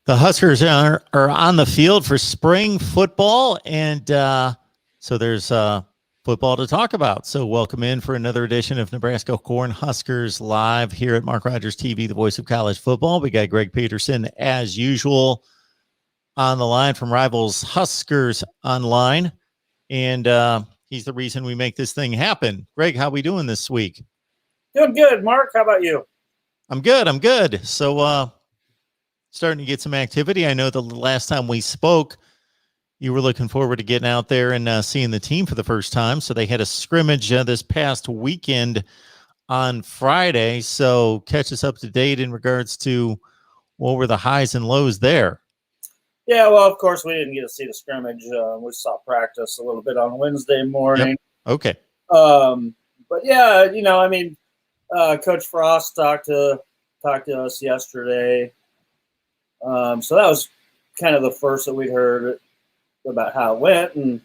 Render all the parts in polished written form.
The Huskers are on the field for spring football, and so there's football to talk about. So welcome in for another edition of Nebraska Cornhuskers Live here at Mark Rogers TV, the voice of college football. We got Greg Peterson, as usual, on the line from Rivals Huskers Online, and he's the reason we make this thing happen. Greg, how we doing this week? Doing good, Mark. How about you? I'm good. So, starting to get some activity. I know the last time we spoke, you were looking forward to getting out there and seeing the team for the first time. So they had a scrimmage this past weekend on Friday. So catch us up to date in regards to what were the highs and lows there. Yeah, well, of course, we didn't get to see the scrimmage. We saw practice a little bit on Wednesday morning. Yep. Okay. But yeah, Coach Frost talked to us yesterday. So that was kind of the first that we'd heard about how it went. And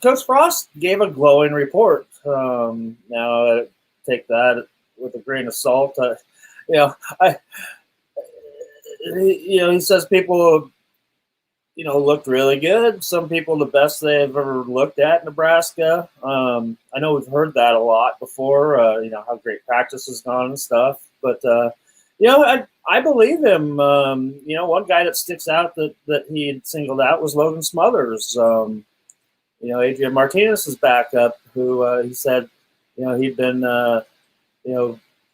Coach Frost gave a glowing report. Now, take that with a grain of salt. He says people, looked really good. Some people the best they've ever looked at Nebraska. I know we've heard that a lot before, how great practice has gone and stuff. But, I believe him. One guy that sticks out that he had singled out was Logan Smothers. Adrian Martinez's backup, who he said, he'd been,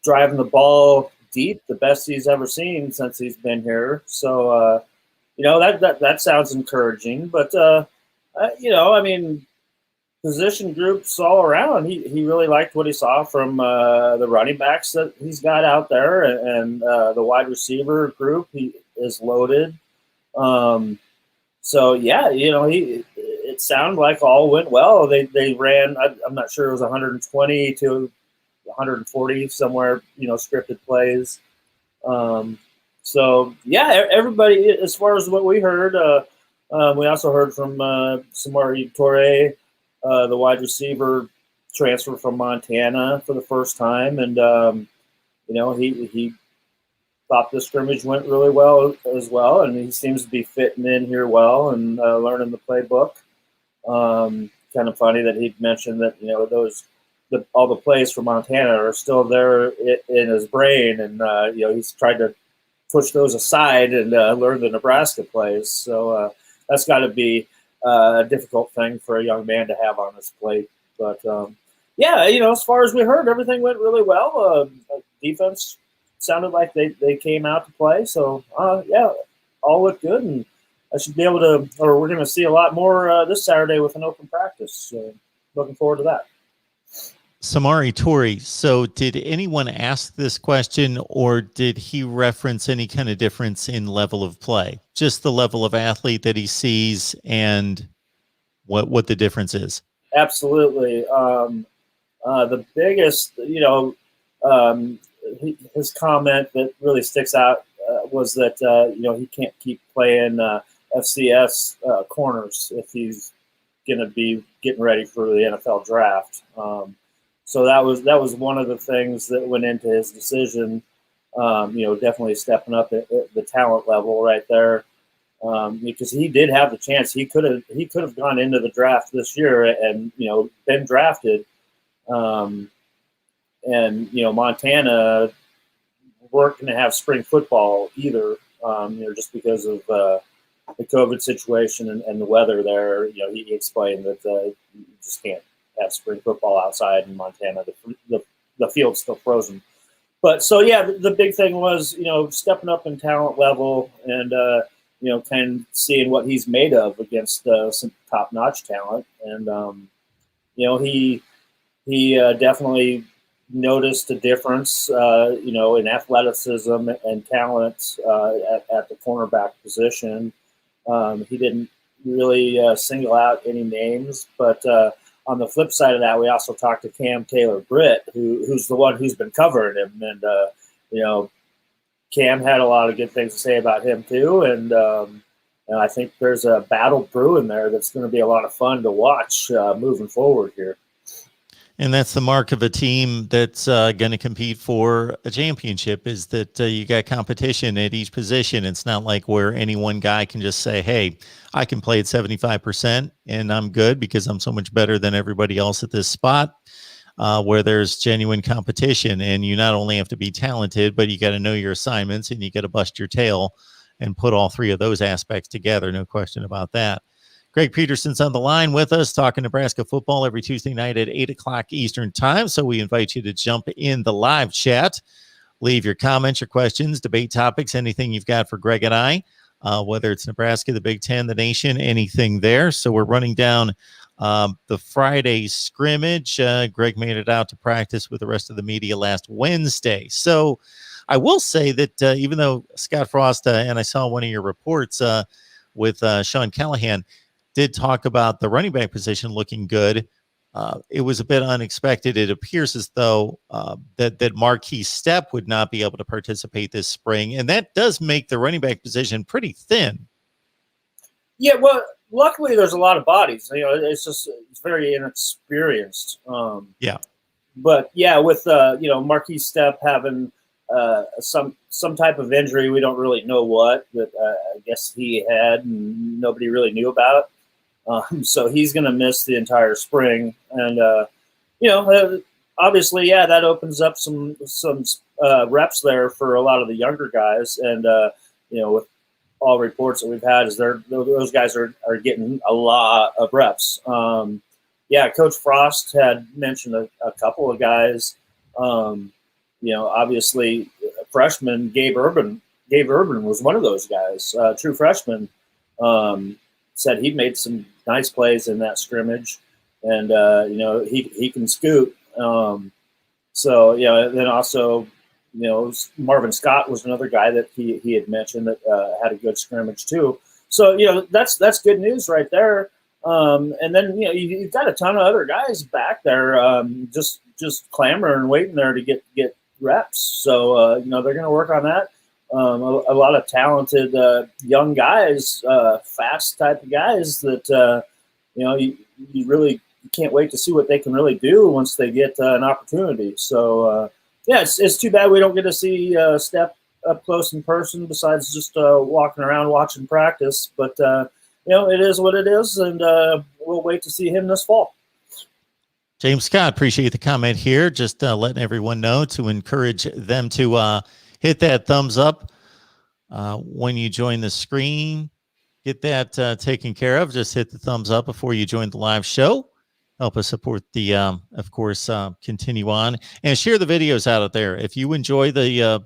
driving the ball deep, the best he's ever seen since he's been here. So, that sounds encouraging. But, position groups all around. He really liked what he saw from the running backs that he's got out there, and the wide receiver group he is loaded. It sounded like all went well. They ran. I'm not sure it was 120 to 140 somewhere. Scripted plays. Everybody. As far as what we heard, we also heard from Samari Torre. The wide receiver transfer from Montana for the first time. And, he thought the scrimmage went really well as well. And he seems to be fitting in here well and learning the playbook. Kind of funny that he'd mentioned that, all the plays from Montana are still there in his brain. And, he's tried to push those aside and learn the Nebraska plays. So that's got to be a difficult thing for a young man to have on his plate. But, as far as we heard, everything went really well. Defense sounded like they came out to play. So, all looked good. And I should be able to – or we're going to see a lot more this Saturday with an open practice. So, looking forward to that. Samari Torre, so did anyone ask this question, or did he reference any kind of difference in level of play? Just the level of athlete that he sees and what the difference is? Absolutely. The biggest, his comment that really sticks out was that, he can't keep playing FCS corners if he's going to be getting ready for the NFL draft. So that was one of the things that went into his decision. Definitely stepping up at the talent level right there, because he did have the chance. He could have gone into the draft this year and been drafted. Montana weren't going to have spring football either. Just because of the COVID situation and the weather there. He explained that you just can't have spring football outside in Montana. The field's still frozen. But so, the big thing was, stepping up in talent level and, kind of seeing what he's made of against some top-notch talent. And, he definitely noticed a difference, in athleticism and talent at the cornerback position. He didn't really single out any names, but on the flip side of that, we also talked to Cam Taylor-Britt, who's the one who's been covering him. And, Cam had a lot of good things to say about him too. And I think there's a battle brewing there that's going to be a lot of fun to watch moving forward here. And that's the mark of a team that's going to compete for a championship, is that you got competition at each position. It's not like where any one guy can just say, hey, I can play at 75% and I'm good because I'm so much better than everybody else at this spot. Where there's genuine competition, and you not only have to be talented, but you got to know your assignments and you got to bust your tail and put all three of those aspects together. No question about that. Greg Peterson's on the line with us, talking Nebraska football every Tuesday night at 8 o'clock Eastern time. So we invite you to jump in the live chat, leave your comments, your questions, debate topics, anything you've got for Greg and I, whether it's Nebraska, the Big Ten, the nation, anything there. So we're running down the Friday scrimmage. Greg made it out to practice with the rest of the media last Wednesday. So I will say that even though Scott Frost, and I saw one of your reports with Sean Callahan, did talk about the running back position looking good, it was a bit unexpected. It appears as though that Marquise Stepp would not be able to participate this spring, and that does make the running back position pretty thin. Yeah, well, luckily there's a lot of bodies. It's very inexperienced. Yeah. But yeah, with Marquise Stepp having some type of injury, we don't really know what, but I guess he had, and nobody really knew about. So he's going to miss the entire spring, and obviously, yeah, that opens up some reps there for a lot of the younger guys, and with all reports that we've had, is those guys are getting a lot of reps. Coach Frost had mentioned a couple of guys. Obviously, freshman Gabe Urban was one of those guys, true freshman. Said he made some nice plays in that scrimmage, and he can scoot. Then also, Marvin Scott was another guy that he had mentioned that had a good scrimmage too. So that's good news right there. And then you've got a ton of other guys back there, just clamoring, waiting there to get reps. So they're going to work on that. A lot of talented young guys, fast type of guys that you really can't wait to see what they can really do once they get an opportunity. So it's too bad we don't get to see Stepp up close in person besides just walking around watching practice. But it is what it is, and we'll wait to see him this fall. James Scott, appreciate the comment here. Just letting everyone know to encourage them to hit that thumbs up when you join the screen. Get that taken care of. Just hit the thumbs up before you join the live show. Help us support the, of course, continue on and share the videos out there. If you enjoy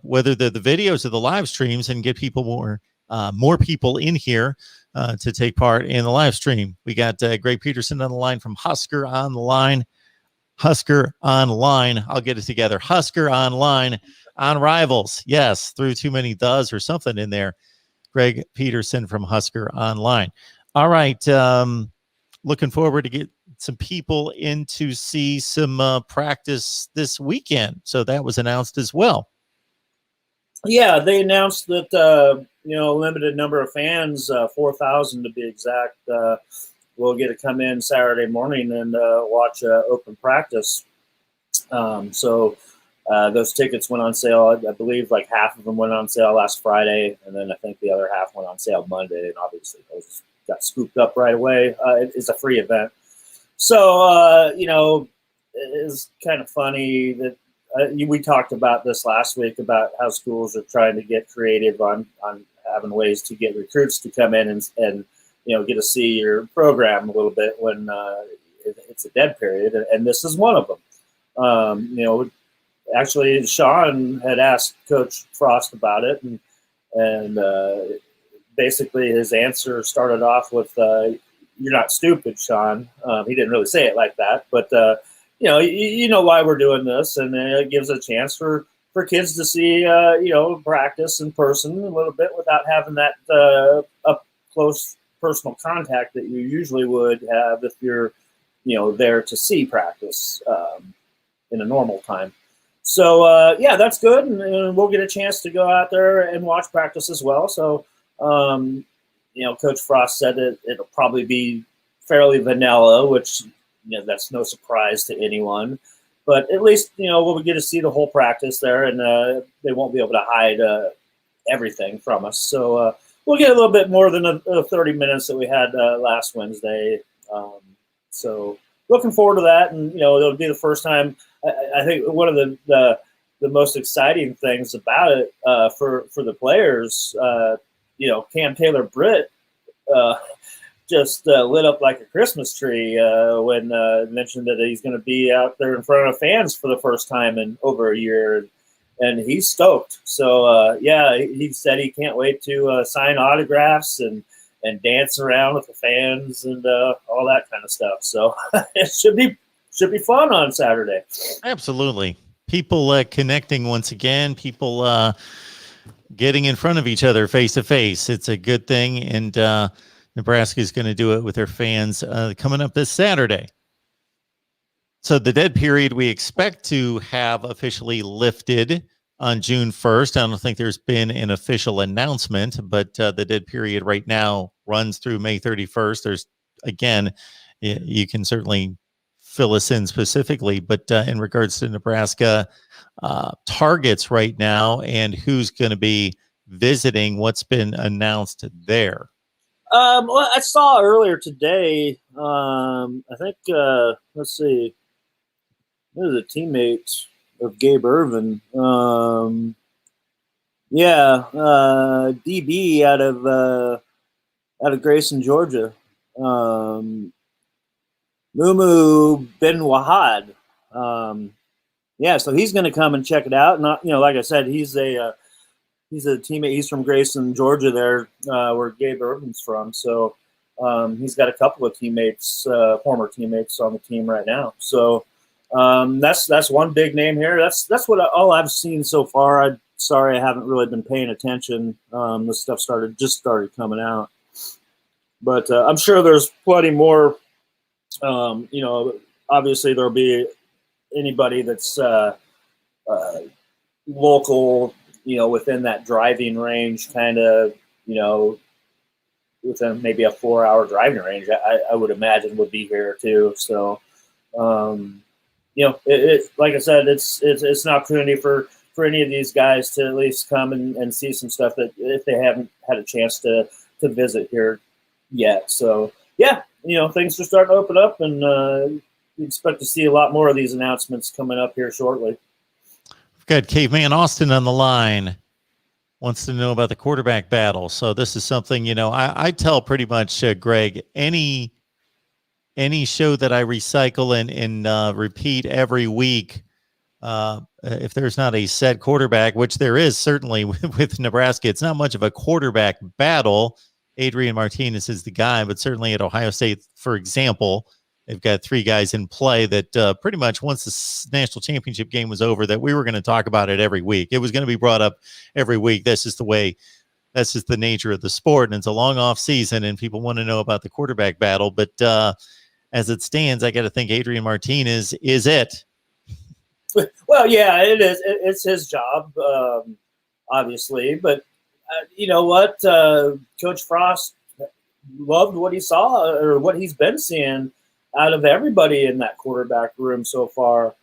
whether the videos or the live streams, and get people more people in here to take part in the live stream. We got Greg Peterson on the line from Husker on the line. Husker Online. I'll get it together. Husker Online on Rivals. Yes, threw too many does or something in there. Greg Peterson from Husker Online. All right. Looking forward to get some people in to see some practice this weekend. So that was announced as well. Yeah, they announced that, limited number of fans, 4,000 to be exact, will get to come in Saturday morning and watch open practice. So those tickets went on sale. I believe like half of them went on sale last Friday, and then I think the other half went on sale Monday. And obviously those got scooped up right away. It's a free event. So, it's kind of funny that we talked about this last week about how schools are trying to get creative on having ways to get recruits to come in and get to see your program a little bit when it's a dead period. And this is one of them. Actually, Sean had asked Coach Frost about it, and basically his answer started off with, "You're not stupid, Sean." He didn't really say it like that, but you know why we're doing this, and it gives a chance for kids to see practice in person a little bit without having that up close personal contact that you usually would have if you're there to see practice in a normal time. So that's good, and we'll get a chance to go out there and watch practice as well. So Coach Frost said it'll probably be fairly vanilla, which that's no surprise to anyone. But at least we'll get to see the whole practice there, and they won't be able to hide everything from us. So we'll get a little bit more than the 30 minutes that we had last Wednesday. So looking forward to that, and it'll be the first time. I think one of the most exciting things about it for the players, Cam Taylor-Britt just lit up like a Christmas tree when mentioned that he's going to be out there in front of fans for the first time in over a year, and he's stoked. So he said he can't wait to sign autographs and dance around with the fans and all that kind of stuff. So it should be fun on Saturday. Absolutely. People connecting once again, people getting in front of each other face to face. It's a good thing. And Nebraska is going to do it with their fans coming up this Saturday. So the dead period we expect to have officially lifted on June 1st. I don't think there's been an official announcement, but the dead period right now runs through May 31st. There's, again, you can certainly fill us in specifically, but in regards to Nebraska targets right now and who's going to be visiting, what's been announced there? Well, I saw earlier today, I think, let's see, there's a teammate of Gabe Irvin. DB out of Grayson, Georgia. Mumu Ben Wahad. So he's going to come and check it out. Not, like I said, he's a teammate. He's from Grayson, Georgia, there where Gabe Irvin's from. So he's got a couple of teammates, former teammates on the team right now. So that's one big name here. That's what all I've seen so far. Sorry, I haven't really been paying attention. This stuff just started coming out, but I'm sure there's plenty more. Obviously there'll be anybody that's local, within that driving range, kind of, within maybe a 4-hour driving range, I would imagine would be here too. So, like I said, it's an opportunity for any of these guys to at least come and see some stuff that if they haven't had a chance to visit here yet. So things are starting to open up, and we expect to see a lot more of these announcements coming up here shortly. We've got Caveman Austin on the line. Wants to know about the quarterback battle. So this is something, I tell pretty much, Greg, any show that I recycle and repeat every week, if there's not a set quarterback, which there is certainly with Nebraska, it's not much of a quarterback battle. Adrian Martinez is the guy, but certainly at Ohio State, for example, they've got 3 guys in play that pretty much once the national championship game was over, that we were going to talk about it every week. It was going to be brought up every week. That's just the nature of the sport, and it's a long off season, and people want to know about the quarterback battle. But as it stands, I got to think Adrian Martinez is it. Well, yeah, it is. It's his job, obviously, but you know what? Coach Frost loved what he saw, or what he's been seeing out of everybody in that quarterback room so far.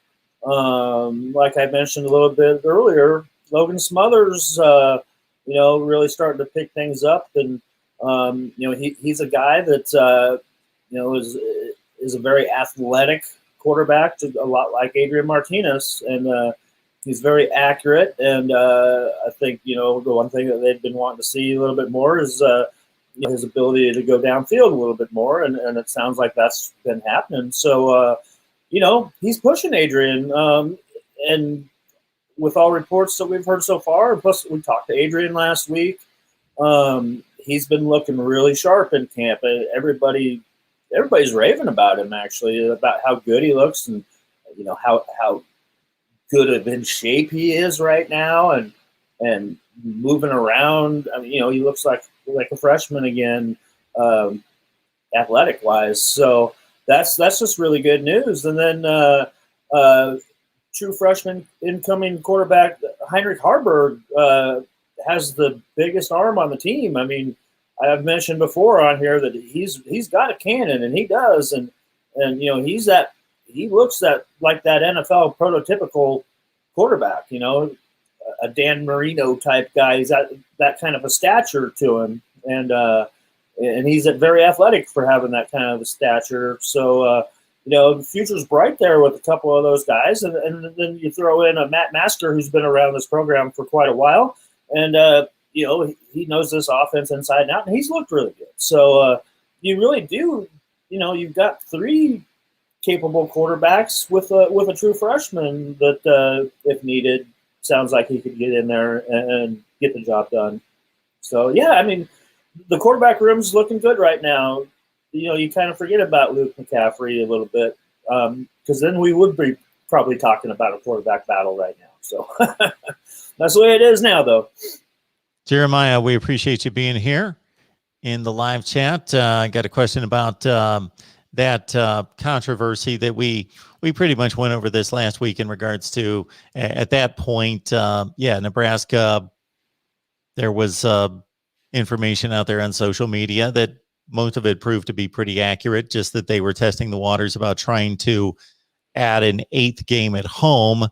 Like I mentioned a little bit earlier, Logan Smothers, really starting to pick things up, and he's a guy that is a very athletic quarterback, a lot like Adrian Martinez, and he's very accurate. And I think the one thing that they've been wanting to see a little bit more is his ability to go downfield a little bit more, and it sounds like that's been happening. So he's pushing Adrian, and with all reports that we've heard so far, plus we talked to Adrian last week, he's been looking really sharp in camp. Everybody's raving about him, actually, about how good he looks, and how good of in shape he is right now, and moving around. I mean, he looks like a freshman again, athletic wise. So that's just really good news. And then true freshman incoming quarterback Heinrich Harbor has the biggest arm on the team. I mean, I've mentioned before on here that he's got a cannon, and he does, and and he looks like that NFL prototypical quarterback. A Dan Marino type guy. He's got that kind of a stature to him, and he's very athletic for having that kind of a stature. So the future's bright there with a couple of those guys, and then you throw in a Matt Masker who's been around this program for quite a while, and he knows this offense inside and out, and he's looked really good. So you really do, you've got three capable quarterbacks with a true freshman that, if needed, sounds like he could get in there and get the job done. So yeah, I mean, the quarterback room's looking good right now. You kind of forget about Luke McCaffrey a little bit, because then we would be probably talking about a quarterback battle right now. So that's the way it is now, though. Jeremiah, we appreciate you being here in the live chat. I got a question about that controversy that we pretty much went over this last week in regards to, at that point, Nebraska, there was information out there on social media that most of it proved to be pretty accurate, just that they were testing the waters about trying to add an 8th game at home.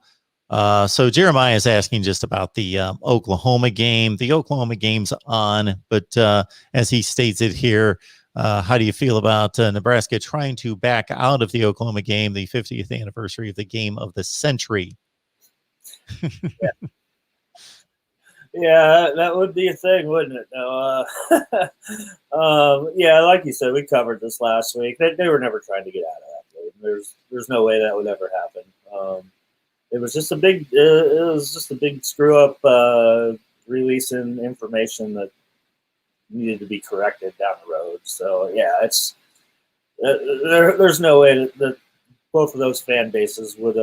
So Jeremiah is asking just about the Oklahoma game. The Oklahoma game's on, but as he states it here, how do you feel about Nebraska trying to back out of the Oklahoma game, the 50th anniversary of the game of the century? Yeah, that would be a thing, wouldn't it? No, yeah, like you said, we covered this last week. They were never trying to get out of that game. There's no way that would ever happen. It was just a big screw up, releasing information that needed to be corrected down the road. So yeah, it's there's no way that both of those fan bases would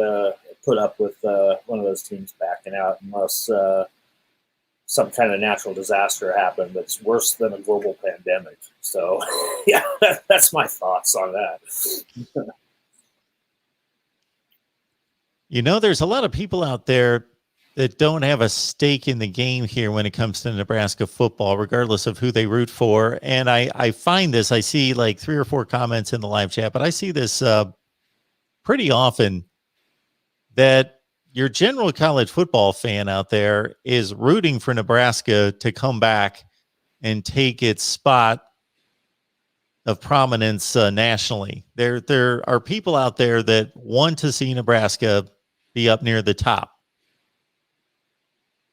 put up with one of those teams backing out unless some kind of natural disaster happened that's worse than a global pandemic. So yeah, that's my thoughts on that. There's a lot of people out there that don't have a stake in the game here when it comes to Nebraska football, regardless of who they root for. And I find this, I see like 3 or 4 comments in the live chat, but I see this pretty often, that your general college football fan out there is rooting for Nebraska to come back and take its spot of prominence nationally. There are people out there that want to see Nebraska be up near the top.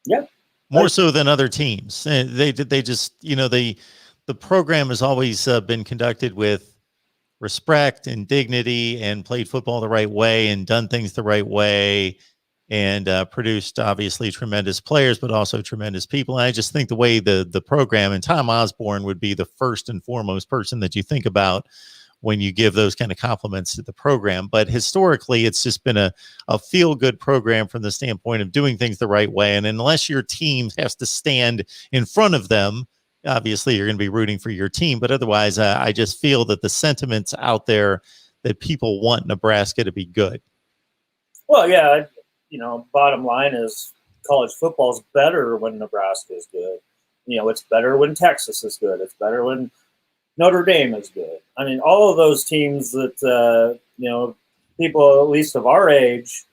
Yeah, more so than other teams. They just, the program has always been conducted with respect and dignity, and played football the right way and done things the right way, and produced obviously tremendous players, but also tremendous people. And I just think the way the program, and Tom Osborne would be the first and foremost person that you think about when you give those kind of compliments to the program. But historically, it's just been a feel-good program from the standpoint of doing things the right way. And unless your team has to stand in front of them, obviously you're going to be rooting for your team. But otherwise, I just feel that the sentiments out there that people want Nebraska to be good. Well, yeah, bottom line is college football is better when Nebraska is good. It's better when Texas is good. It's better when Notre Dame is good. I mean, all of those teams that, people at least of our age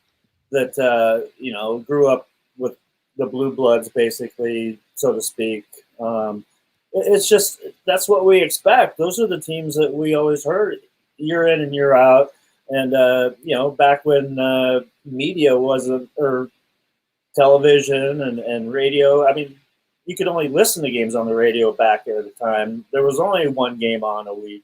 that, grew up with the blue bloods, basically, so to speak. It's just, that's what we expect. Those are the teams that we always heard year in and year out. And, back when media wasn't, or television and radio, I mean, you could only listen to games on the radio back at the time. There was only one game on a week.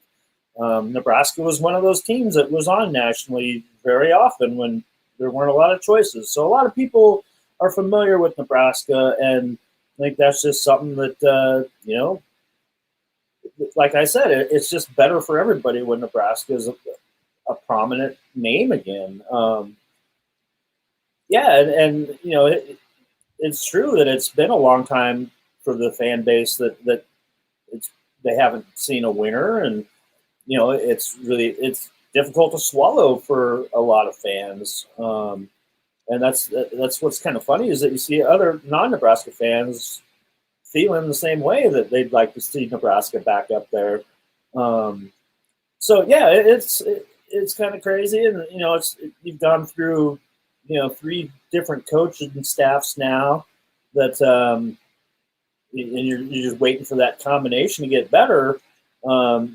Nebraska was one of those teams that was on nationally very often when there weren't a lot of choices. So a lot of people are familiar with Nebraska, and I think that's just something that, like I said, it's just better for everybody when Nebraska is a prominent name again. It's true that it's been a long time for the fan base that they haven't seen a winner, and it's difficult to swallow for a lot of fans. And that's what's kind of funny, is that you see other non-Nebraska fans feeling the same way, that they'd like to see Nebraska back up there. So yeah, it's kind of crazy, and you've gone through 3 different coaching staffs now that and you're just waiting for that combination to get better. Bo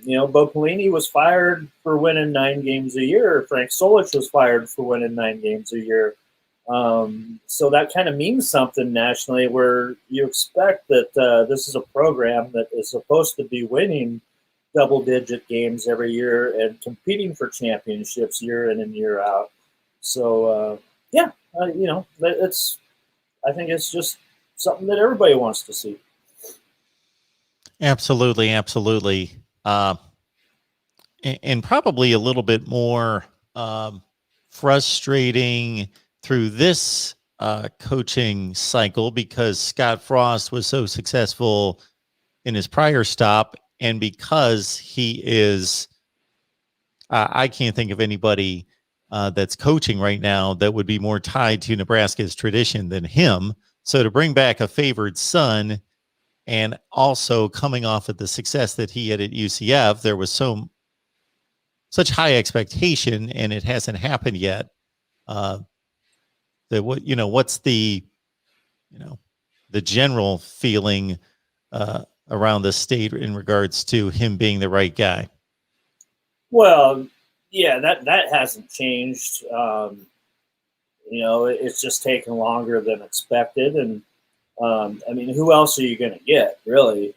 Pelini was fired for winning 9 games a year. Frank Solich was fired for winning 9 games a year. So that kind of means something nationally, where you expect that this is a program that is supposed to be winning double-digit games every year and competing for championships year in and year out. So, I think it's just something that everybody wants to see. Absolutely, absolutely. And probably a little bit more frustrating through this coaching cycle, because Scott Frost was so successful in his prior stop, and because he is, I can't think of anybody that's coaching right now that would be more tied to Nebraska's tradition than him. So to bring back a favored son, and also coming off of the success that he had at UCF, there was such high expectation, and it hasn't happened yet. What's the general feeling around the state in regards to him being the right guy? Well, yeah, that hasn't changed. It's just taken longer than expected, and who else are you going to get, really?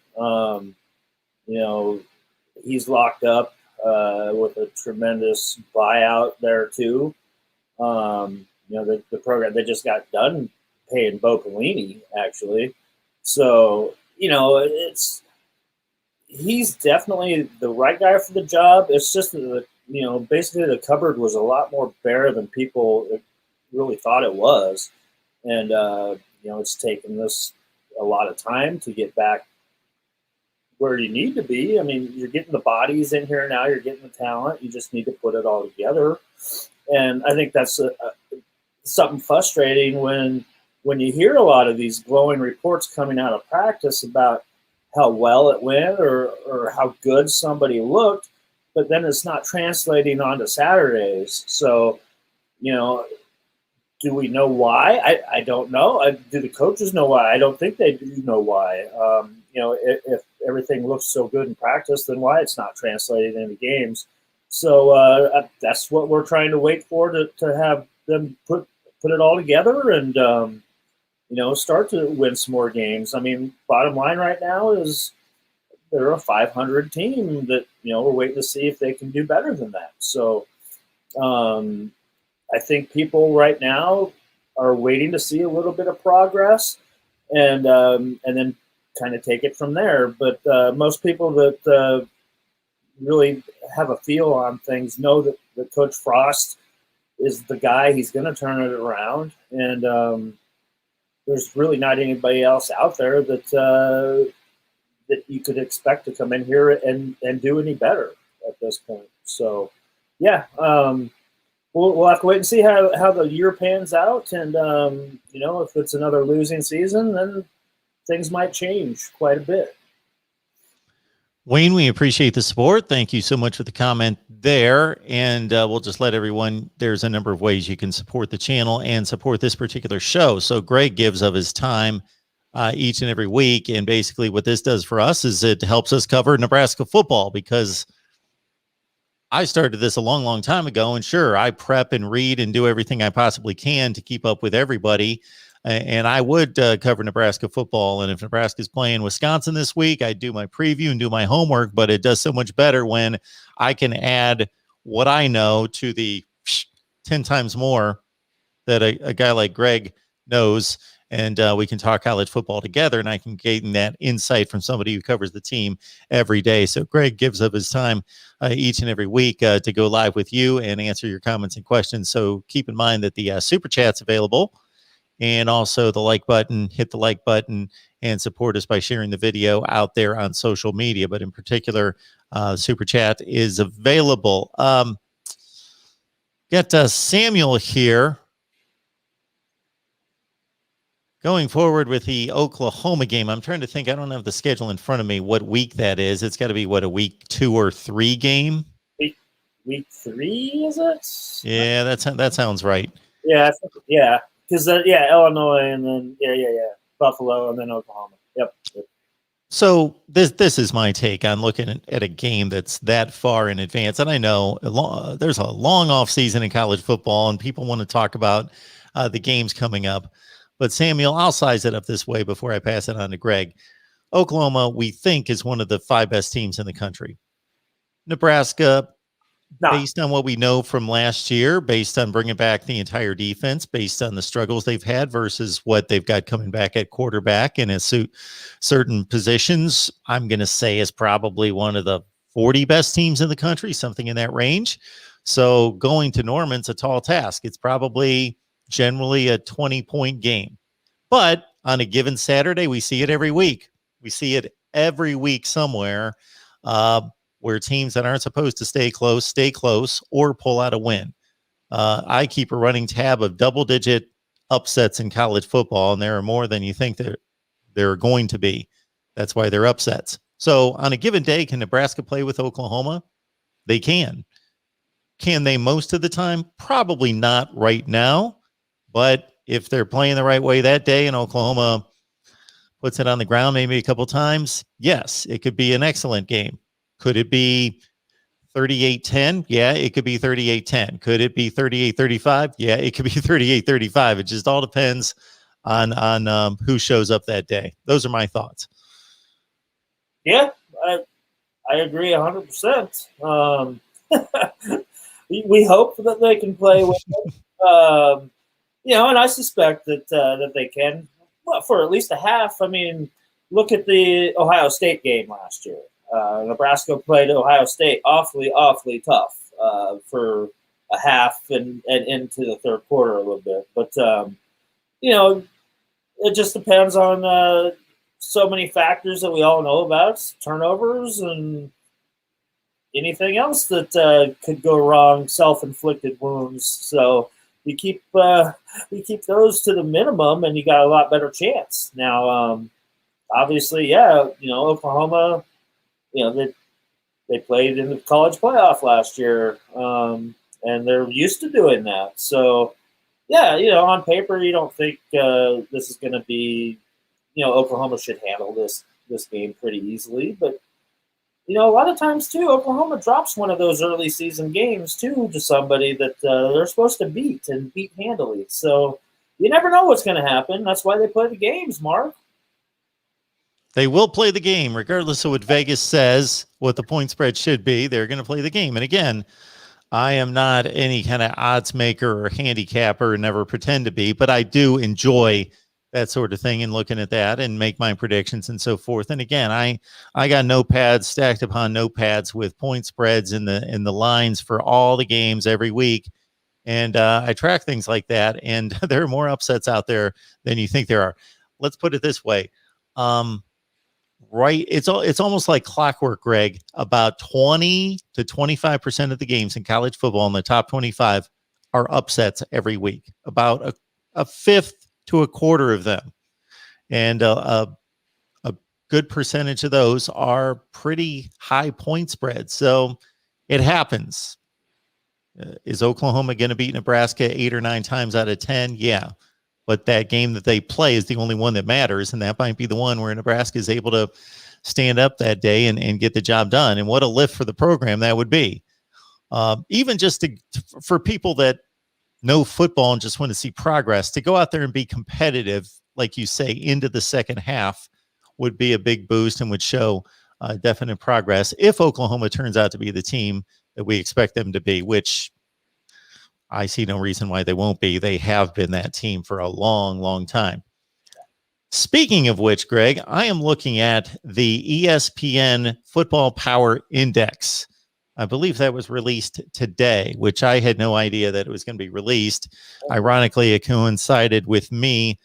He's locked up with a tremendous buyout there too. The program, they just got done paying Bo Pelini, actually. So, he's definitely the right guy for the job. It's just that, basically the cupboard was a lot more bare than people really thought it was. And, it's taken us a lot of time to get back where you need to be. I mean, you're getting the bodies in here now, you're getting the talent. You just need to put it all together. And I think that's something frustrating when you hear a lot of these glowing reports coming out of practice about how well it went or how good somebody looked, but then it's not translating onto Saturdays. So, do we know why? I don't know. Do the coaches know why? I don't think they do know why. If everything looks so good in practice, then why it's not translated into games? So that's what we're trying to wait for, to have them put it all together and start to win some more games. I mean, bottom line right now is they're a 500 team that we're waiting to see if they can do better than that. So I think people right now are waiting to see a little bit of progress and then kind of take it from there. But most people that really have a feel on things know that Coach Frost is the guy. He's going to turn it around, and there's really not anybody else out there that you could expect to come in here and do any better at this point. So, yeah, we'll have to wait and see how the year pans out, and if it's another losing season, then things might change quite a bit. Wayne, we appreciate the support. Thank you so much for the comment there. And we'll just let everyone, there's a number of ways you can support the channel and support this particular show. So Greg gives of his time each and every week. And basically what this does for us is it helps us cover Nebraska football, because I started this a long, long time ago. And sure, I prep and read and do everything I possibly can to keep up with everybody. And I would cover Nebraska football. And if Nebraska's playing Wisconsin this week, I do my preview and do my homework. But it does so much better when I can add what I know to the 10 times more that a guy like Greg knows. And we can talk college football together, and I can gain that insight from somebody who covers the team every day. So Greg gives up his time each and every week to go live with you and answer your comments and questions. So keep in mind that the Super Chat's available. And also the like button, hit the like button and support us by sharing the video out there on social media. But in particular, Super Chat is available. Got Samuel here. Going forward with the Oklahoma game, I'm trying to think. I don't have the schedule in front of me what week that is. It's got to be, a week 2 or 3 game? week 3, is it? Yeah, that sounds right. Yeah, yeah. Because Illinois, and then Buffalo, and then Oklahoma. Yep. So this is my take on looking at a game that's that far in advance. And I know there's a long off season in college football, and people want to talk about the games coming up. But Samuel, I'll size it up this way before I pass it on to Greg. Oklahoma, we think, is one of the 5 best teams in the country. Nebraska, based on what we know from last year, based on bringing back the entire defense, based on the struggles they've had versus what they've got coming back at quarterback and at certain positions, I'm going to say is probably one of the 40 best teams in the country, something in that range. So going to Norman's a tall task. It's probably generally a 20-point game. But on a given Saturday, we see it every week. We see it every week somewhere. Where teams that aren't supposed to stay close or pull out a win. I keep a running tab of double-digit upsets in college football, and there are more than you think there are going to be. That's why they're upsets. So on a given day, can Nebraska play with Oklahoma? They can. Can they most of the time? Probably not right now. But if they're playing the right way that day and Oklahoma puts it on the ground maybe a couple times, yes, it could be an excellent game. Could it be 38-10? Yeah, it could be 38-10. Could it be 38-35? Yeah, it could be 38-35. It just all depends on who shows up that day. Those are my thoughts. Yeah, I agree 100%. We hope that they can play with it. And I suspect that they can, well, for at least a half. I mean, look at the Ohio State game last year. Nebraska played Ohio State awfully tough for a half and into the third quarter a little bit. But, it just depends on so many factors that we all know about, turnovers and anything else that could go wrong, self-inflicted wounds. So you keep those to the minimum, and you got a lot better chance. Now, obviously, Oklahoma, they played in the college playoff last year, and they're used to doing that. So, on paper, you don't think this is going to be, Oklahoma should handle this game pretty easily. But, a lot of times, too, Oklahoma drops one of those early season games, too, to somebody that they're supposed to beat handily. So you never know what's going to happen. That's why they play the games, Mark. They will play the game, regardless of what Vegas says, what the point spread should be. They're going to play the game. And again, I am not any kind of odds maker or handicapper, never pretend to be, but I do enjoy that sort of thing and looking at that and make my predictions and so forth. And again, I got notepads stacked upon notepads with point spreads in the lines for all the games every week. And I track things like that. And there are more upsets out there than you think there are. Let's put it this way. Right. It's almost like clockwork, Greg. About 20 to 25% of the games in college football in the top 25 are upsets every week. About a fifth to a quarter of them. And a good percentage of those are pretty high point spreads. So it happens. Is Oklahoma going to beat Nebraska 8 or 9 times out of 10? Yeah. But that game that they play is the only one that matters, and that might be the one where Nebraska is able to stand up that day and get the job done. And what a lift for the program that would be. Even just for people that know football and just want to see progress, to go out there and be competitive, like you say, into the second half would be a big boost and would show definite progress if Oklahoma turns out to be the team that we expect them to be, which I see no reason why they won't be. They have been that team for a long, long time. Speaking of which, Greg, I am looking at the ESPN Football Power Index. I believe that was released today, which I had no idea that it was going to be released. Ironically, it coincided with me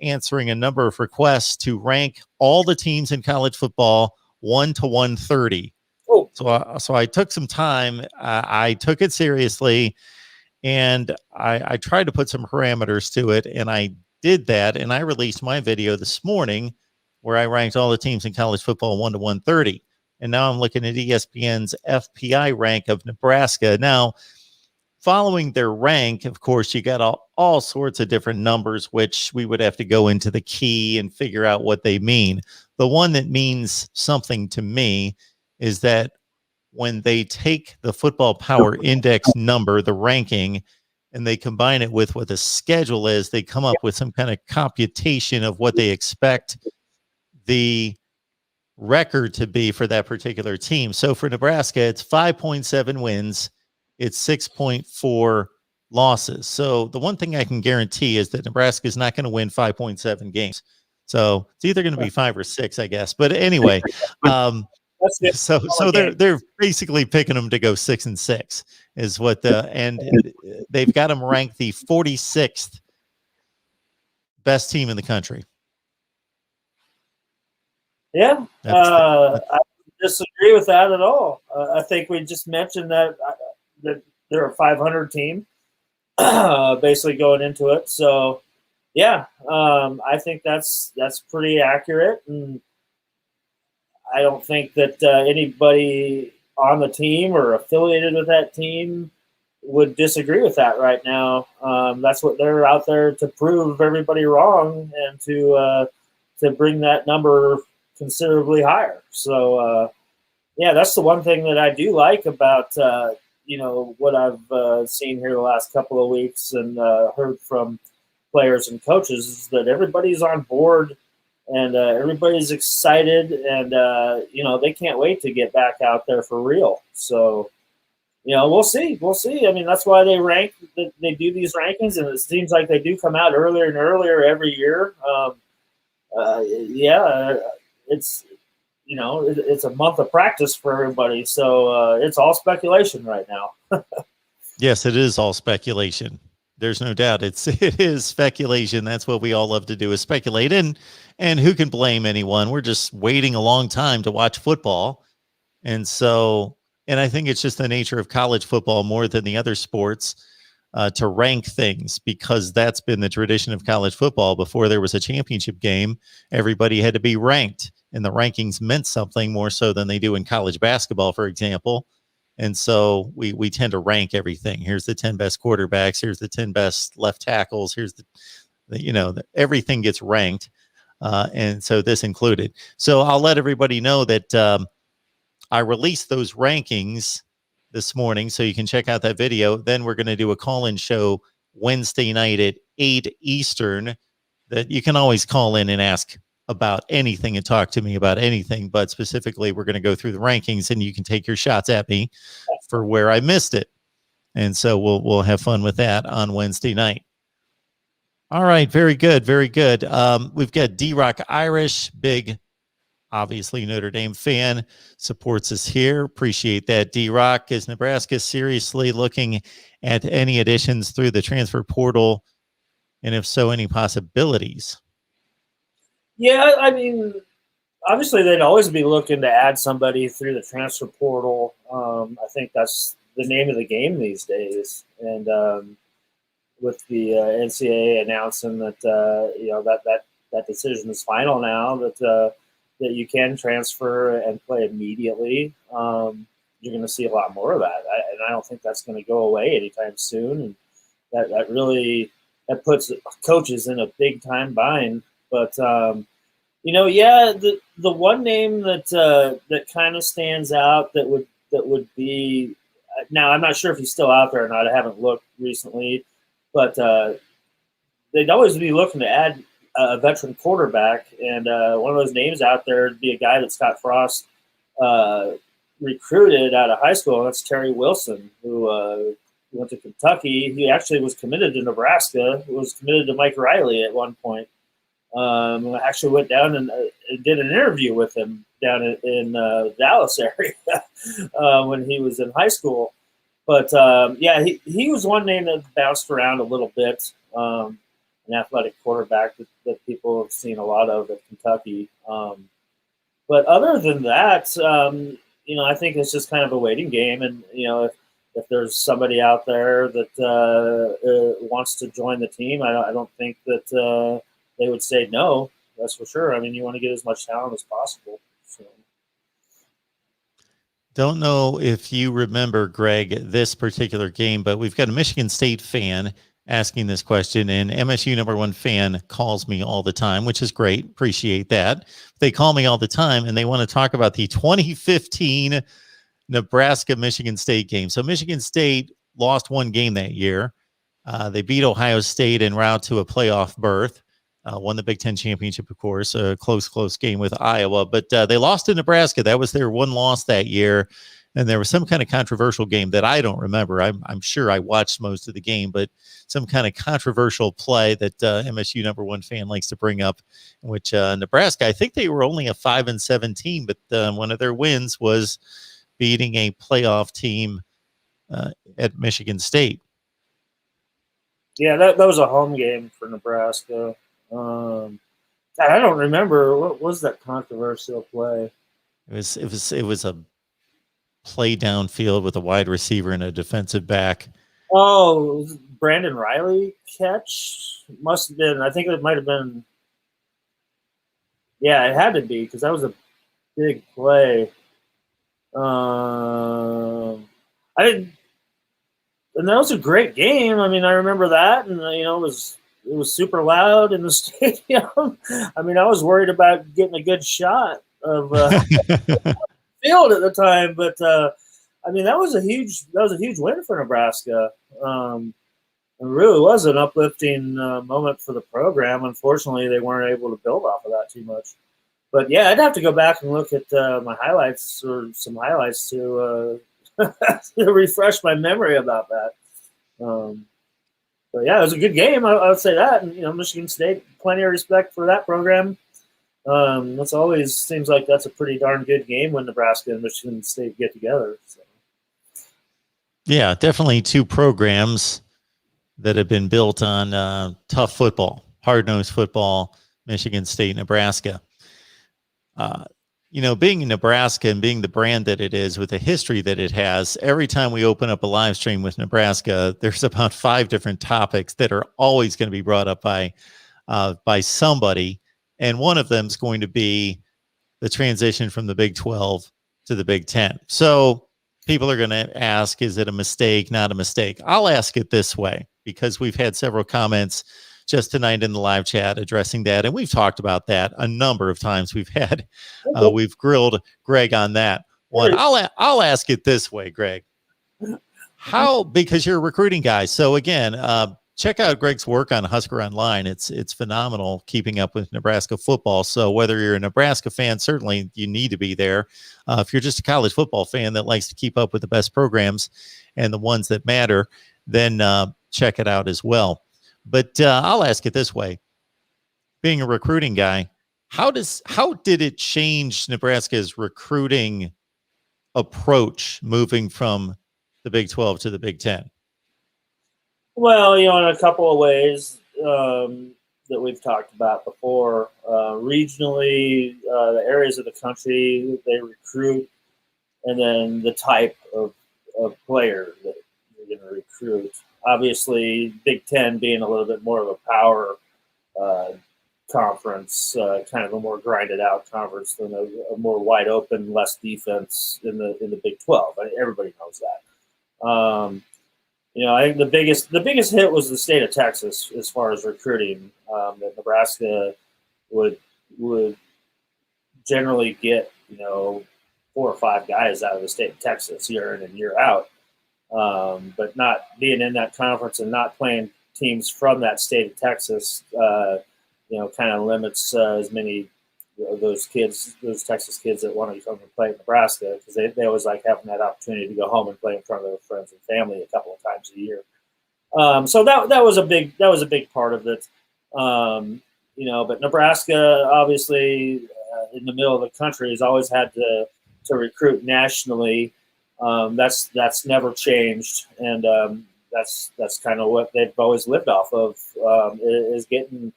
answering a number of requests to rank all the teams in college football 1 to 130. Oh. So I took some time. I took it seriously. And I tried to put some parameters to it, and I did that, and I released my video this morning where I ranked all the teams in college football 1 to 130. And now I'm looking at ESPN's FPI rank of Nebraska. Now, following their rank, of course, you got all sorts of different numbers, which we would have to go into the key and figure out what they mean. The one that means something to me is that when they take the football power index number, the ranking, and they combine it with what the schedule is, they come up with some kind of computation of what they expect the record to be for that particular team. So for Nebraska, it's 5.7 wins, it's 6.4 losses. So the one thing I can guarantee is that Nebraska is not going to win 5.7 games. So it's either going to be 5 or 6, I guess. But anyway, so they're basically picking them to go 6-6 is what and they've got them ranked the 46th best team in the country. Yeah, I disagree with that at all. I think we just mentioned that they're a 500 team, basically going into it. So, yeah, I think that's pretty accurate, and I don't think that anybody on the team or affiliated with that team would disagree with that right now. That's what they're out there to prove everybody wrong and to bring that number considerably higher. So, yeah, that's the one thing that I do like about, what I've seen here the last couple of weeks and heard from players and coaches is that everybody's on board and everybody's excited and, they can't wait to get back out there for real. So, we'll see. We'll see. I mean, that's why they do these rankings, and it seems like they do come out earlier and earlier every year. It's it's a month of practice for everybody, so it's all speculation right now. Yes, it is all speculation. There's no doubt it is speculation. That's what we all love to do, is speculate. And who can blame anyone? We're just waiting a long time to watch football. And I think it's just the nature of college football more than the other sports to rank things, because that's been the tradition of college football. Before there was a championship game, everybody had to be ranked, and the rankings meant something more so than they do in college basketball, for example. And so we tend to rank everything. Here's the 10 best quarterbacks. Here's the 10 best left tackles. Here's everything gets ranked. And so this included. So I'll let everybody know that I released those rankings this morning, so you can check out that video. Then we're going to do a call-in show Wednesday night at 8 Eastern that you can always call in and ask about anything and talk to me about anything. But specifically, we're going to go through the rankings, and you can take your shots at me for where I missed it. And so we'll have fun with that on Wednesday night. All right. Very good. Very good. We've got D-Rock Irish, big, obviously Notre Dame fan, supports us here. Appreciate that, D-Rock. Is Nebraska seriously looking at any additions through the transfer portal? And if so, any possibilities? Yeah, I mean, obviously they'd always be looking to add somebody through the transfer portal. I think that's the name of the game these days. And with the NCAA announcing that that decision is final now, that you can transfer and play immediately, you're going to see a lot more of that. And I don't think that's going to go away anytime soon. And that really puts coaches in a big time bind. But the one name that kind of stands out that would be, now I'm not sure if he's still out there or not. I haven't looked recently, but they'd always be looking to add a veteran quarterback, and one of those names out there would be a guy that Scott Frost recruited out of high school. And that's Terry Wilson, who went to Kentucky. He actually was committed to Nebraska. Was committed to Mike Riley at one point. I actually went down and did an interview with him down in Dallas area when he was in high school. But he was one name that bounced around a little bit. An athletic quarterback that people have seen a lot of at Kentucky. But other than that, I think it's just kind of a waiting game. And, if there's somebody out there that wants to join the team, I don't think that they would say no. That's for sure. I mean, you want to get as much talent as possible. So. Don't know if you remember, Greg, this particular game, but we've got a Michigan State fan asking this question, and MSU #1 fan calls me all the time, which is great. Appreciate that. They call me all the time, and they want to talk about the 2015 Nebraska-Michigan State game. So Michigan State lost one game that year. They beat Ohio State en route to a playoff berth. Won the Big Ten championship, of course, a close game with Iowa, but they lost to Nebraska. That was their one loss that year. And there was some kind of controversial game that I don't remember. I'm sure I watched most of the game, but some kind of controversial play that MSU #1 fan likes to bring up, in which Nebraska, I think they were only a 5-7 team, but one of their wins was beating a playoff team at Michigan State. Yeah, that was a home game for Nebraska. I don't remember what was that controversial play. It was a play downfield with a wide receiver and a defensive back. Oh, Brandon Riley catch must have been. I think it might have been. Yeah, it had to be because that was a big play. I didn't, and that was a great game. I mean, I remember that, and it was super loud in the stadium. I mean, I was worried about getting a good shot of field at the time, but I mean, that was a huge win for Nebraska. It really was an uplifting moment for the program. Unfortunately, they weren't able to build off of that too much. But yeah, I'd have to go back and look at my highlights or some highlights to to refresh my memory about that. But yeah, it was a good game. I would say that, and Michigan State, plenty of respect for that program. That's always seems like that's a pretty darn good game when Nebraska and Michigan State get together. So. Yeah, definitely two programs that have been built on tough football, hard-nosed football. Michigan State, Nebraska. Being in Nebraska and being the brand that it is with the history that it has, every time we open up a live stream with Nebraska, there's about 5 different topics that are always going to be brought up by somebody. And one of them is going to be the transition from the Big 12 to the Big 10. So people are going to ask, is it a mistake, not a mistake? I'll ask it this way, because we've had several comments just tonight in the live chat addressing that. And we've talked about that a number of times. We've grilled Greg on that one. I'll ask it this way, Greg. Because you're a recruiting guy. So again, check out Greg's work on Husker Online. It's phenomenal keeping up with Nebraska football. So whether you're a Nebraska fan, certainly you need to be there. If you're just a college football fan that likes to keep up with the best programs and the ones that matter, then check it out as well. But I'll ask it this way. Being a recruiting guy, how did it change Nebraska's recruiting approach moving from the Big 12 to the Big 10? Well, in a couple of ways that we've talked about before. Regionally, the areas of the country they recruit, and then the type of player that you're going to recruit. Obviously, Big Ten being a little bit more of a power conference, kind of a more grinded out conference than a more wide open, less defense in the Big 12. Everybody knows that. I think the biggest hit was the state of Texas as far as recruiting. That Nebraska would generally get 4 or 5 guys out of the state of Texas year in and year out. But not being in that conference and not playing teams from that state of Texas, kind of limits as many of those Texas kids that want to come and play at Nebraska, because they always like having that opportunity to go home and play in front of their friends and family a couple of times a year. So that was a big part of it. But Nebraska, obviously, in the middle of the country, has always had to recruit nationally. That's never changed, and that's kind of what they've always lived off of, is getting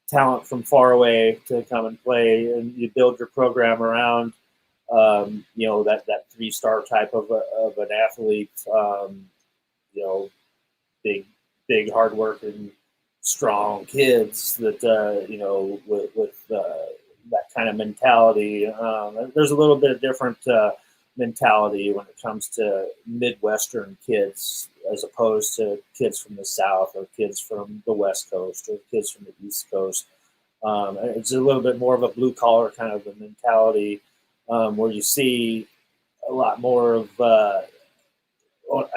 talent from far away to come and play, and you build your program around that 3-star type of an athlete, big hardworking, strong kids that with that kind of mentality. There's a little bit of different mentality when it comes to Midwestern kids as opposed to kids from the South or kids from the West Coast or kids from the East Coast. It's a little bit more of a blue collar kind of a mentality where you see a lot more of, I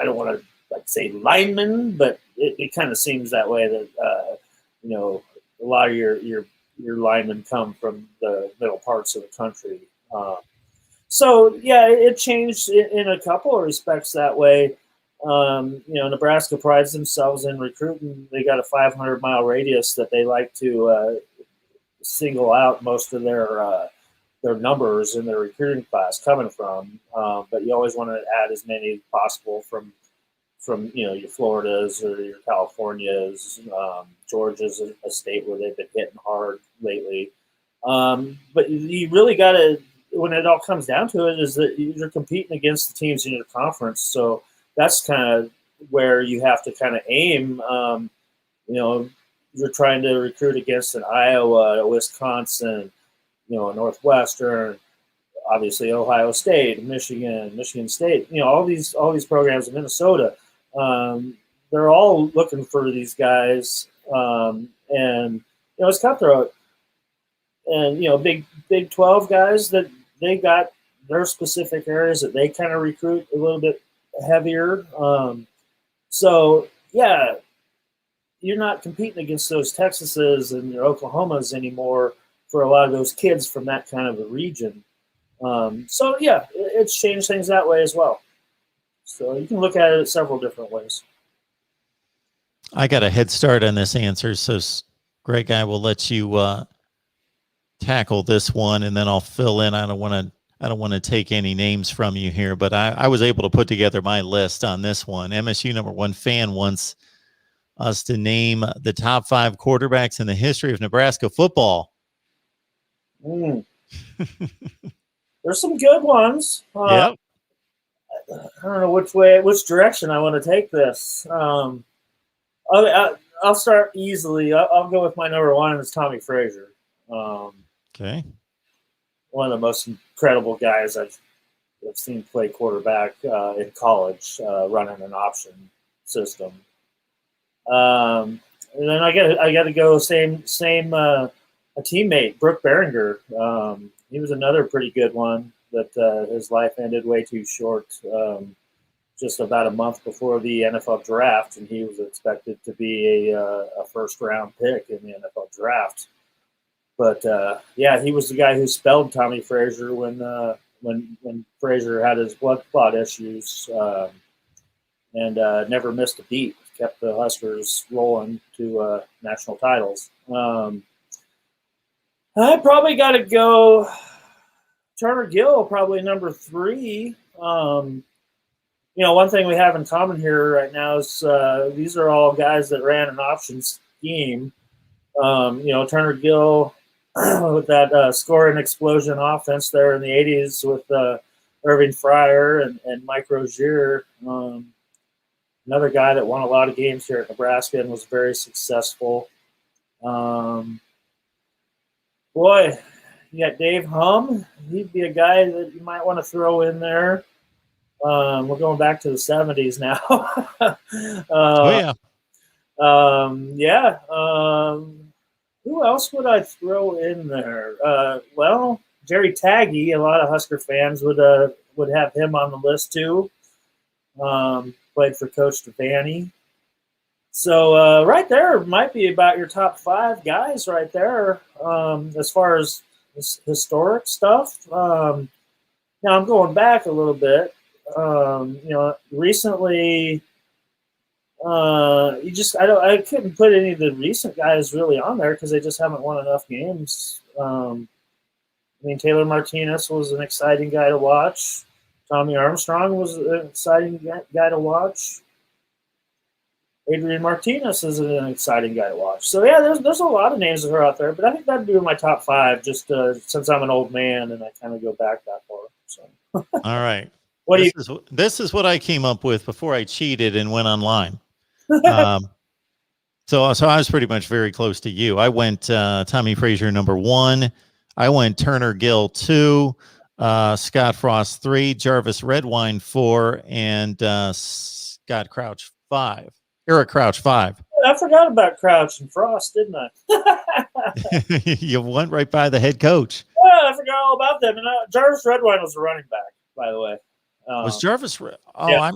don't want to say linemen, but it kind of seems that way that, a lot of your linemen come from the middle parts of the country. So yeah, it changed in a couple of respects that way. Nebraska prides themselves in recruiting. They got a 500-mile radius that they like to single out most of their numbers in their recruiting class coming from. But you always want to add as many as possible from your Floridas or your Californias. Georgia's a state where they've been hitting hard lately. But you really got to, when it all comes down to it, is that you're competing against the teams in your conference. So that's kind of where you have to kind of aim. You're trying to recruit against an Iowa, Wisconsin, Northwestern, obviously Ohio State, Michigan State. All these programs in Minnesota. They're all looking for these guys, and it's cutthroat. And Big 12 guys that they got their specific areas that they kind of recruit a little bit heavier. So yeah, you're not competing against those Texases and your Oklahomas anymore for a lot of those kids from that kind of a region. So yeah, it's changed things that way as well. So you can look at it several different ways. I got a head start on this answer, so Greg, I will let you tackle this one, and then I'll fill in. I don't want to take any names from you here, but I was able to put together my list on this one. MSU #1 fan wants us to name the top 5 quarterbacks in the history of Nebraska football. There's some good ones. Yep. I don't know which direction I want to take this. I'll start easily. I'll go with my #1, and it's Tommy Frazier. Okay. One of the most incredible guys I've seen play quarterback in college, running an option system. And then I got to go same a teammate, Brooke Behringer. He was another pretty good one, but his life ended way too short. Just about a month before the NFL draft, and he was expected to be a first-round pick in the NFL draft. But yeah, he was the guy who spelled Tommy Frazier when Frazier had his blood clot issues, and never missed a beat. Kept the Huskers rolling to national titles. I probably got to go Turner Gill, probably number 3. One thing we have in common here right now is these are all guys that ran an option scheme. Turner Gill with that scoring explosion offense there in the 80s with Irving Fryer and Mike Rozier. Another guy that won a lot of games here at Nebraska and was very successful. Boy, you got Dave Hum. He'd be a guy that you might want to throw in there. We're going back to the 70s now. Who else would I throw in there? Well, Jerry Taggy. A lot of Husker fans would have him on the list too. Played for Coach Devaney. So right there might be about your top 5 guys right there as far as historic stuff. Now I'm going back a little bit. Recently, I couldn't put any of the recent guys really on there because they just haven't won enough games. Taylor Martinez was an exciting guy to watch. Tommy Armstrong was an exciting guy to watch. Adrian Martinez is an exciting guy to watch. So yeah, there's a lot of names that are out there, but I think that'd be my top 5. Just since I'm an old man and I kind of go back that far. So. All right. This is what I came up with before I cheated and went online. So I was pretty much very close to you. I went Tommy Frazier #1. I went Turner Gill 2. Scott Frost 3, Jarvis Redwine 4, and Scott Crouch 5. Eric Crouch 5. I forgot about Crouch and Frost, didn't I? You went right by the head coach. Yeah, I forgot all about them. And Jarvis Redwine was a running back, by the way. Was Jarvis? Yeah.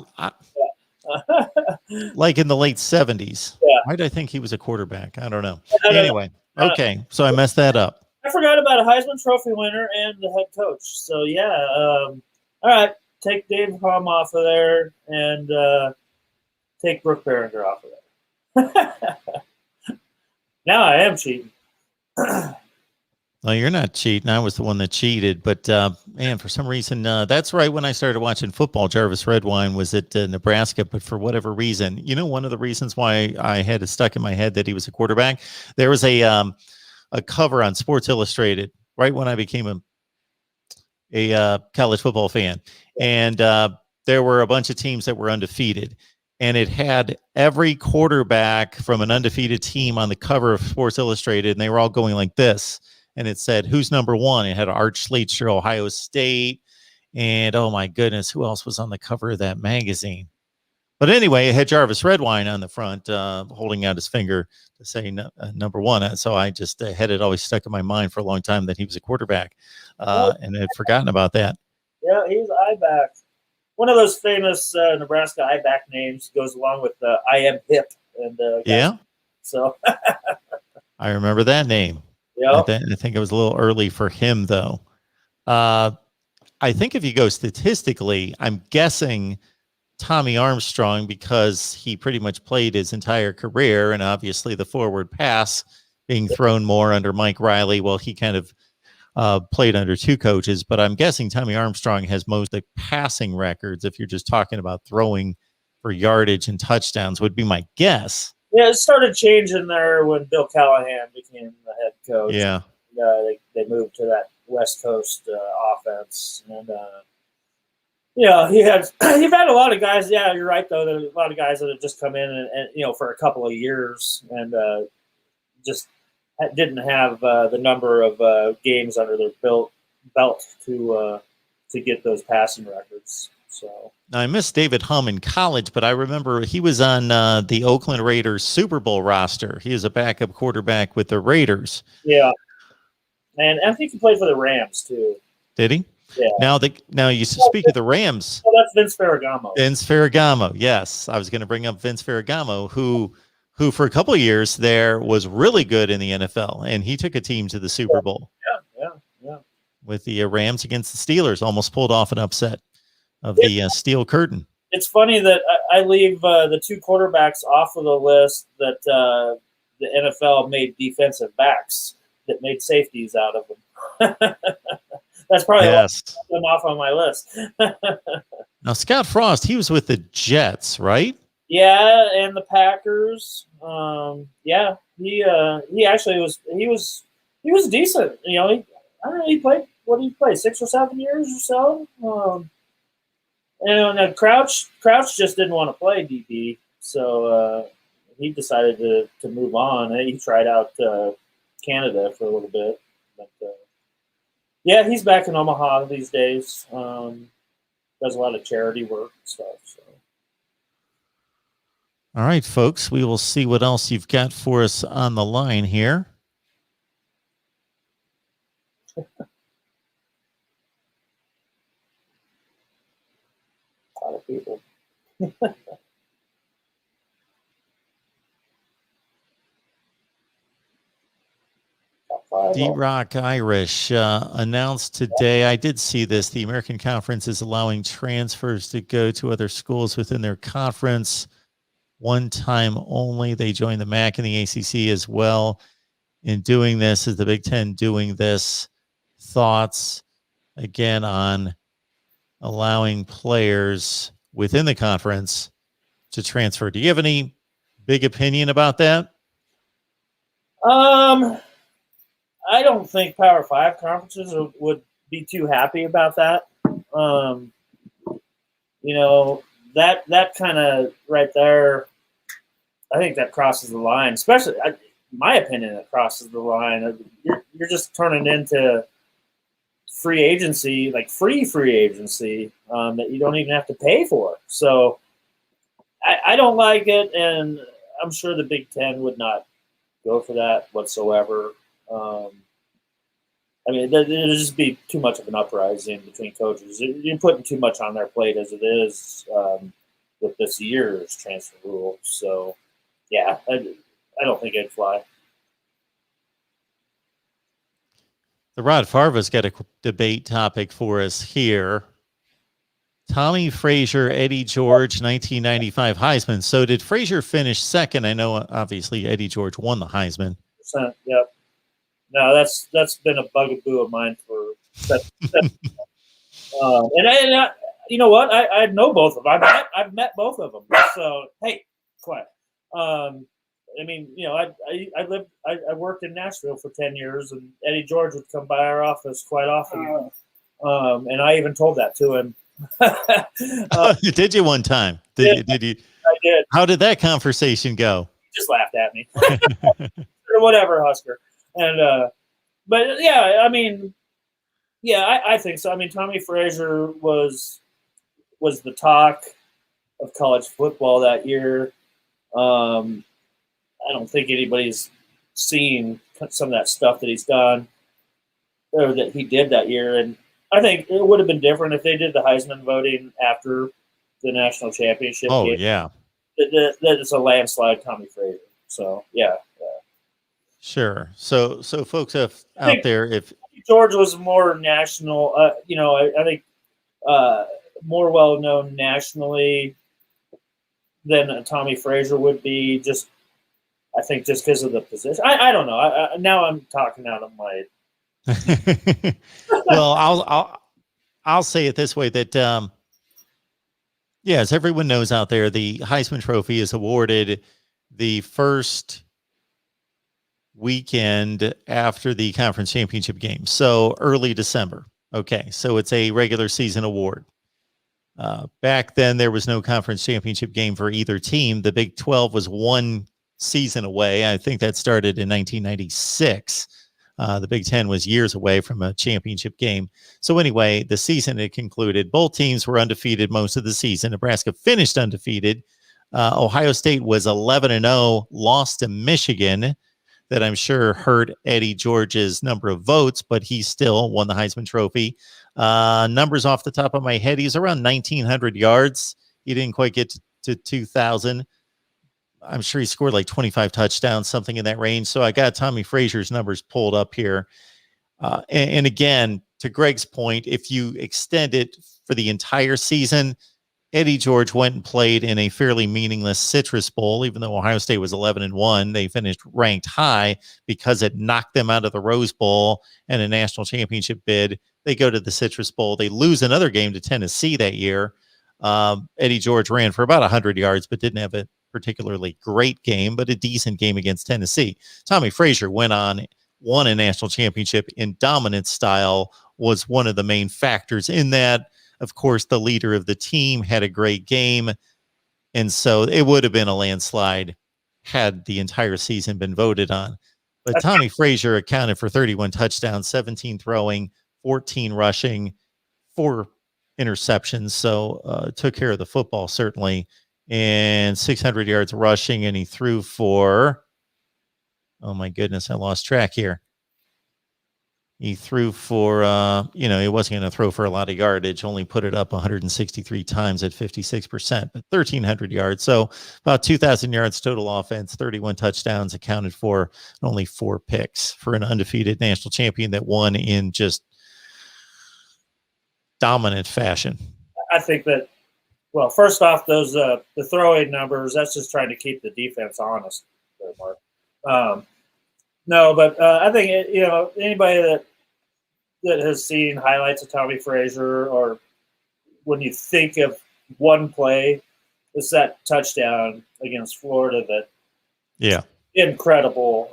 Like in the late 70s. Yeah. Why did I think he was a quarterback? I don't know. I don't Anyway, okay, so I messed that up. I forgot about a Heisman Trophy winner and the head coach. So, yeah. All right, take Dave Hom off of there and take Brooke Behringer off of there. Now I am cheating. Well, you're not cheating. I was the one that cheated. But, man, for some reason, that's right when I started watching football, Jarvis Redwine was at Nebraska. But for whatever reason, one of the reasons why I had it stuck in my head that he was a quarterback, there was a cover on Sports Illustrated right when I became a college football fan. And there were a bunch of teams that were undefeated. And it had every quarterback from an undefeated team on the cover of Sports Illustrated. And they were all going like this. And it said, who's number one? It had Art Schlechter, Ohio State. And, oh, my goodness, who else was on the cover of that magazine? But anyway, it had Jarvis Redwine on the front holding out his finger to say number one. So I just had it always stuck in my mind for a long time that he was a quarterback and had forgotten about that. Yeah, he's I-back. One of those famous Nebraska I-back names goes along with I am hip. And yeah. So I remember that name. Yeah. I think it was a little early for him, though. I think if you go statistically, I'm guessing Tommy Armstrong, because he pretty much played his entire career, and obviously the forward pass being thrown more under Mike Riley. Well, he kind of played under two coaches, but I'm guessing Tommy Armstrong has most of the passing records. If you're just talking about throwing for yardage and touchdowns, would be my guess. Yeah, it started changing there when Bill Callahan became the head coach. Yeah. They moved to that West Coast offense. And, you've had a lot of guys. Yeah, you're right, though. There's a lot of guys that have just come in and for a couple of years and just didn't have the number of games under their belt to get those passing records. So now, I missed David Hum in college, but I remember he was on the Oakland Raiders Super Bowl roster. He is a backup quarterback with the Raiders. Yeah, and I think he played for the Rams too. Did he? Yeah. Now you speak of the Rams. Well, that's Vince Ferragamo. Vince Ferragamo. Yes, I was going to bring up Vince Ferragamo, who for a couple of years there was really good in the NFL, and he took a team to the Super Bowl. Yeah. With the Rams against the Steelers, almost pulled off an upset of the steel curtain. It's funny that I leave the two quarterbacks off of the list that the NFL made defensive backs that made safeties out of them. That's probably them off on my list. Now, Scott Frost, he was with the Jets, right? Yeah, and the Packers. Yeah, he actually was. He was decent. I don't know. He played. What did he play? 6 or 7 years or so. And Crouch just didn't want to play DB, so he decided to move on. He tried out Canada for a little bit, but yeah, he's back in Omaha these days. Does a lot of charity work and stuff. So. All right, folks, we will see what else you've got for us on the line here. A lot of people. D-Rock Irish announced today, I did see this, the American Conference is allowing transfers to go to other schools within their conference one time only. They joined the MAC and the ACC as well. In doing this, is the Big Ten doing this? Thoughts, again, on allowing players within the conference to transfer. Do you have any big opinion about that? I don't think Power 5 conferences would be too happy about that. That kind of right there, I think that crosses the line, especially, in my opinion, it crosses the line. You're just turning into free agency, like free agency, that you don't even have to pay for. So I don't like it, and I'm sure the Big Ten would not go for that whatsoever. I mean, there'd just be too much of an uprising between coaches. You're putting too much on their plate as it is with this year's transfer rule. So, yeah, I don't think it'd fly. The Rod Farva's got a debate topic for us here. Tommy Frazier, Eddie George, 1995 Heisman. So did Frazier finish second? I know, obviously, Eddie George won the Heisman. Yep. No, that's been a bugaboo of mine for. And you know what? I know both of them. I've met both of them. So hey, quiet. I mean, you know, I worked in Nashville for 10 years, and Eddie George would come by our office quite often. And I even told that to him. Did you one time? Did you? I did. How did that conversation go? He just laughed at me. Or whatever, Husker. And but yeah, I mean, yeah, I think so. I mean, Tommy Frazier was the talk of college football that year. I don't think anybody's seen some of that stuff that he's done or that he did that year. And I think it would have been different if they did the Heisman voting after the national championship. Oh, game. yeah. That it's a landslide Tommy Frazier. So, yeah. Sure. So folks out there, if George was more national, you know, I think more well known nationally than Tommy Frazier would be. I think just because of the position. I don't know. Now I'm talking out of my. Well, I'll say it this way that as everyone knows out there, the Heisman Trophy is awarded the first weekend after the conference championship game. So early December. Okay. So it's a regular season award. Back then there was no conference championship game for either team. The Big 12 was one season away. I think that started in 1996. The Big Ten was years away from a championship game. So anyway, the season had concluded. Both teams were undefeated most of the season. Nebraska finished undefeated. Ohio State was 11-0, lost to Michigan. That I'm sure hurt Eddie George's number of votes, but he still won the Heisman Trophy. Numbers off the top of my head, he's around 1,900 yards. He didn't quite get to 2,000. I'm sure he scored like 25 touchdowns, something in that range. So I got Tommy Frazier's numbers pulled up here. And again, to Greg's point, if you extend it for the entire season, Eddie George went and played in a fairly meaningless Citrus Bowl. Even though Ohio State was 11-1, they finished ranked high because it knocked them out of the Rose Bowl and a national championship bid. They go to the Citrus Bowl. They lose another game to Tennessee that year. Eddie George ran for about 100 yards, but didn't have a particularly great game, but a decent game against Tennessee. Tommy Frazier went on, won a national championship in dominant style, was one of the main factors in that. Of course, the leader of the team had a great game, and so it would have been a landslide had the entire season been voted on. But Tommy Frazier accounted for 31 touchdowns, 17 throwing, 14 rushing, 4 interceptions, so took care of the football, certainly, and 600 yards rushing, and he threw for, oh my goodness, I lost track here. He threw for, he wasn't going to throw for a lot of yardage, only put it up 163 times at 56%, but 1,300 yards. So about 2,000 yards total offense, 31 touchdowns accounted for, only 4 picks for an undefeated national champion that won in just dominant fashion. I think that, well, first off, those the throwing numbers, that's just trying to keep the defense honest there, Mark. No, but I think anybody that has seen highlights of Tommy Frazier, or when you think of one play, it's that touchdown against Florida that incredible.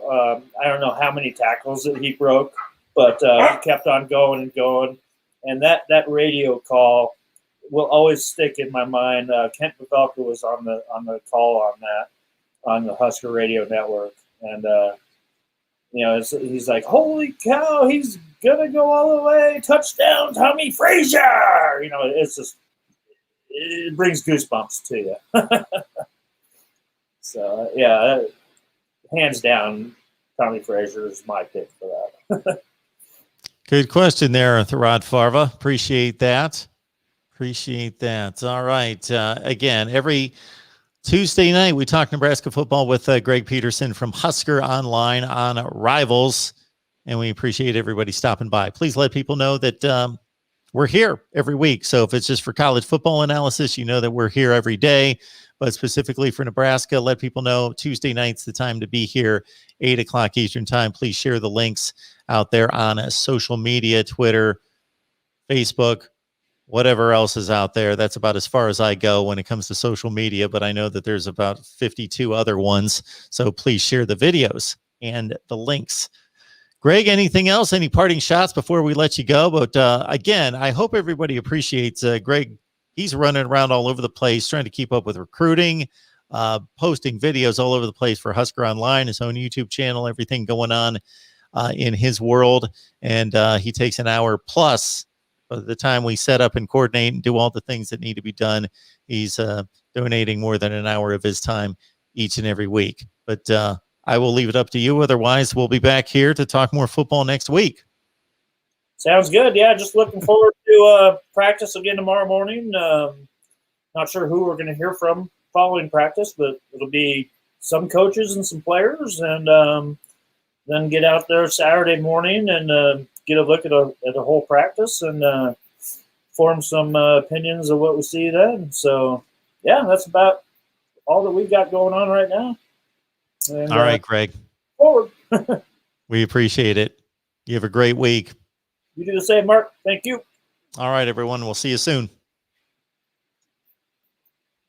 I don't know how many tackles that he broke, but he kept on going and going, and that radio call will always stick in my mind. Kent Pavelka was on the call on that on the Husker Radio Network, and he's like, "Holy cow, he's gonna go all the way. Touchdown, Tommy Frazier. It brings goosebumps to you. So yeah, hands down, Tommy Frazier is my pick for that. Good question there, Tharad Farva. Appreciate that. All right. Again, every Tuesday night, we talk Nebraska football with Greg Peterson from Husker Online on Rivals, and we appreciate everybody stopping by. Please let people know that we're here every week. So if it's just for college football analysis, you know that we're here every day. But specifically for Nebraska, let people know Tuesday night's the time to be here, 8 o'clock Eastern time. Please share the links out there on social media, Twitter, Facebook, whatever else is out there. That's about as far as I go when it comes to social media, but I know that there's about 52 other ones. So please share the videos and the links. Greg, anything else? Any parting shots before we let you go? But again, I hope everybody appreciates Greg. He's running around all over the place trying to keep up with recruiting, posting videos all over the place for Husker Online, his own YouTube channel, everything going on in his world. And he takes an hour plus. By the time we set up and coordinate and do all the things that need to be done, he's donating more than an hour of his time each and every week. But I will leave it up to you. Otherwise, we'll be back here to talk more football next week. Sounds good. Yeah, just looking forward to practice again tomorrow morning. Not sure who we're going to hear from following practice, but it'll be some coaches and some players, and then get out there Saturday morning and get a look at a whole practice and form some opinions of what we see then. So, yeah, that's about all that we've got going on right now. And, all right, Greg. Forward. We appreciate it. You have a great week. You do the same, Mark. Thank you. All right, everyone. We'll see you soon.